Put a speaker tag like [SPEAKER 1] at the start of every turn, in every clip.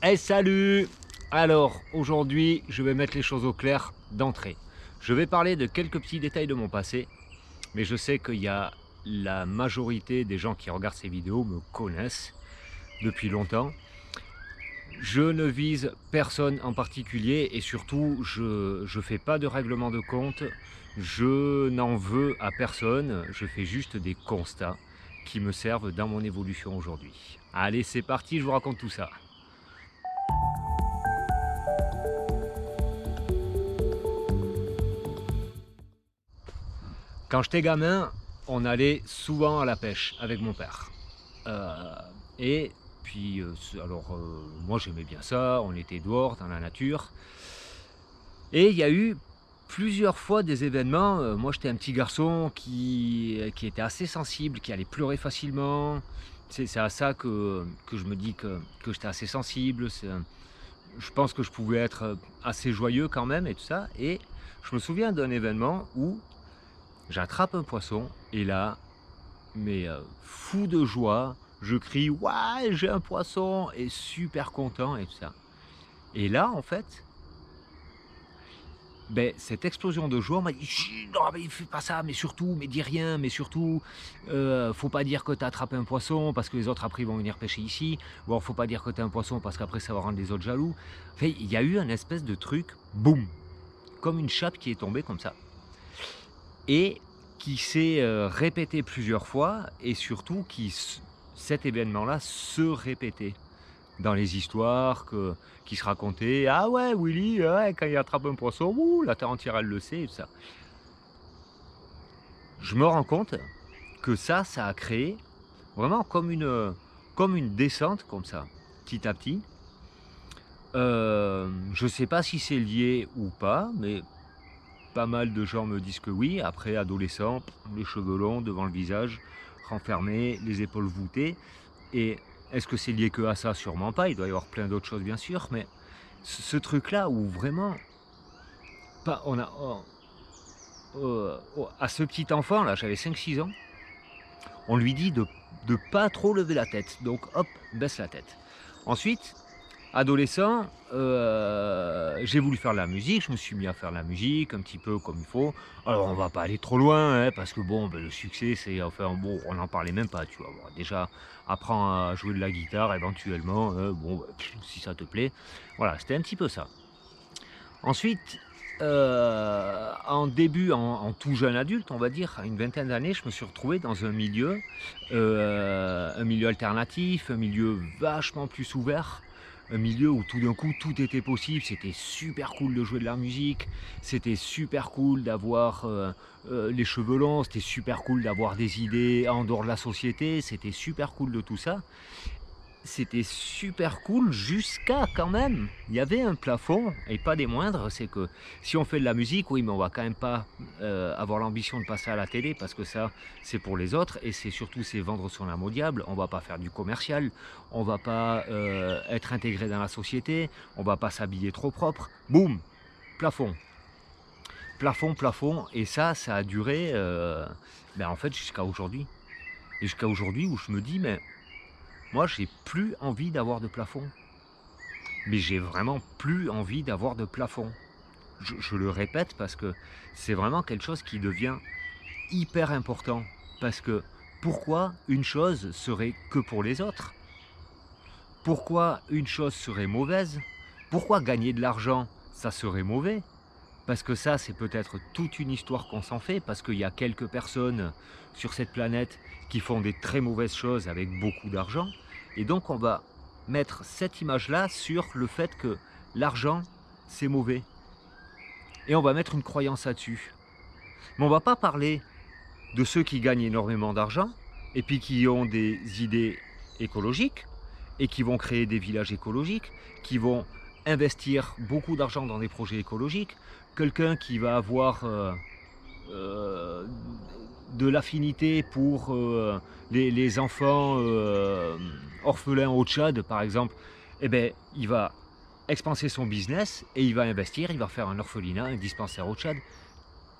[SPEAKER 1] Hey, salut! Alors, aujourd'hui, je vais mettre les choses au clair d'entrée. Je vais parler de quelques petits détails de mon passé, mais je sais qu'il y a la majorité des gens qui regardent ces vidéos me connaissent depuis longtemps. Je ne vise personne en particulier et surtout, je fais pas de règlement de compte. Je n'en veux à personne. Je fais juste des constats qui me servent dans mon évolution aujourd'hui. Allez, c'est parti, je vous raconte tout ça. Quand j'étais gamin, on allait souvent à la pêche avec mon père. Euh, et puis, moi j'aimais bien ça, on était dehors dans la nature. Et il y a eu plusieurs fois des événements. Moi j'étais un petit garçon qui était assez sensible, qui allait pleurer facilement. C'est à ça que je me dis que j'étais assez sensible. Je pense que je pouvais être assez joyeux quand même et tout ça. Et je me souviens d'un événement où j'attrape un poisson et là, fou de joie, je crie: «Ouais, j'ai un poisson!» et super content et tout ça. Et là, en fait, cette explosion de joie, on m'a dit: «Chut, non, mais fais pas ça, mais surtout, mais dis rien, mais surtout, faut pas dire que tu as attrapé un poisson parce que les autres après ils vont venir pêcher ici, ou alors faut pas dire que tu as un poisson parce qu'après ça va rendre les autres jaloux». Enfin, il y a eu un espèce de truc, boum, comme une chape qui est tombée comme ça. Et qui s'est répété plusieurs fois et surtout cet événement-là se répétait dans les histoires qui se racontaient. Ah ouais, Willy, ouais, quand il attrape un poisson, ouh, la terre entière elle le sait et tout ça. Je me rends compte que ça a créé vraiment comme une descente comme ça, petit à petit. Je sais pas si c'est lié ou pas, mais pas mal de gens me disent que oui. Après, adolescent, les cheveux longs devant le visage, renfermés, les épaules voûtées. Et est-ce que c'est lié que à ça? Sûrement pas. Il doit y avoir plein d'autres choses, bien sûr. Mais ce truc-là où vraiment, pas, on a, à ce petit enfant, là, j'avais 5 6 ans, on lui dit de pas trop lever la tête. Donc, hop, baisse la tête. Ensuite, adolescent, j'ai voulu faire de la musique, je me suis mis à faire de la musique un petit peu comme il faut. Alors on va pas aller trop loin, hein, parce que bon, le succès c'est enfin bon, on n'en parlait même pas, tu vois? Bon, déjà, apprends à jouer de la guitare éventuellement, si ça te plaît. Voilà, c'était un petit peu ça. Ensuite, en tout jeune adulte, on va dire, à une vingtaine d'années, je me suis retrouvé dans un milieu alternatif, un milieu vachement plus ouvert, un milieu où tout d'un coup tout était possible. C'était super cool de jouer de la musique, c'était super cool d'avoir, les cheveux longs, c'était super cool d'avoir des idées en dehors de la société, c'était super cool de tout ça. C'était super cool jusqu'à quand même, il y avait un plafond et pas des moindres, c'est que si on fait de la musique, oui, mais on va quand même pas, avoir l'ambition de passer à la télé parce que ça, c'est pour les autres et c'est vendre son âme au diable. On va pas faire du commercial, on va pas, être intégré dans la société, on va pas s'habiller trop propre. Boum! Plafond. Plafond, plafond et ça a duré, en fait jusqu'à aujourd'hui. Et jusqu'à aujourd'hui où je me dis: «Mais moi, j'ai plus envie d'avoir de plafond. Mais j'ai vraiment plus envie d'avoir de plafond. Je le répète parce que c'est vraiment quelque chose qui devient hyper important. Parce que pourquoi une chose serait que pour les autres? Pourquoi une chose serait mauvaise? Pourquoi gagner de l'argent, ça serait mauvais? Parce que ça, c'est peut-être toute une histoire qu'on s'en fait, parce qu'il y a quelques personnes sur cette planète qui font des très mauvaises choses avec beaucoup d'argent. Et donc, on va mettre cette image-là sur le fait que l'argent, c'est mauvais. Et on va mettre une croyance là-dessus. Mais on va pas parler de ceux qui gagnent énormément d'argent et puis qui ont des idées écologiques et qui vont créer des villages écologiques, qui vont investir beaucoup d'argent dans des projets écologiques. Quelqu'un qui va avoir euh, de l'affinité pour les enfants orphelins au Tchad, par exemple, eh ben, il va expanser son business et il va faire un orphelinat, un dispensaire au Tchad,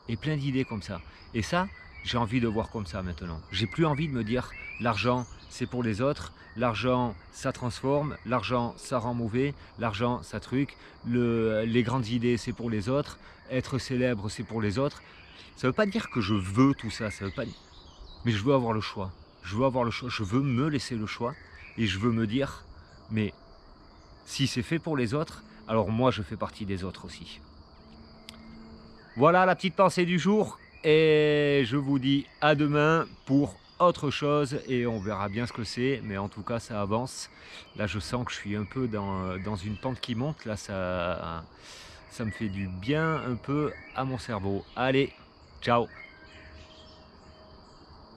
[SPEAKER 1] et plein d'idées comme ça. Et ça, j'ai envie de voir comme ça maintenant. J'ai plus envie de me dire l'argent c'est pour les autres, l'argent ça transforme, l'argent ça rend mauvais, l'argent ça truc, les grandes idées c'est pour les autres, être célèbre c'est pour les autres. Ça veut pas dire que je veux tout ça, ça veut pas. Mais je veux avoir le choix. Je veux avoir le choix, je veux me laisser le choix et je veux me dire, mais si c'est fait pour les autres, alors moi je fais partie des autres aussi. Voilà la petite pensée du jour et je vous dis à demain pour autre chose et on verra bien ce que c'est, mais en tout cas ça avance. Là je sens que je suis un peu dans une pente qui monte, là ça me fait du bien un peu à mon cerveau. Allez, ciao!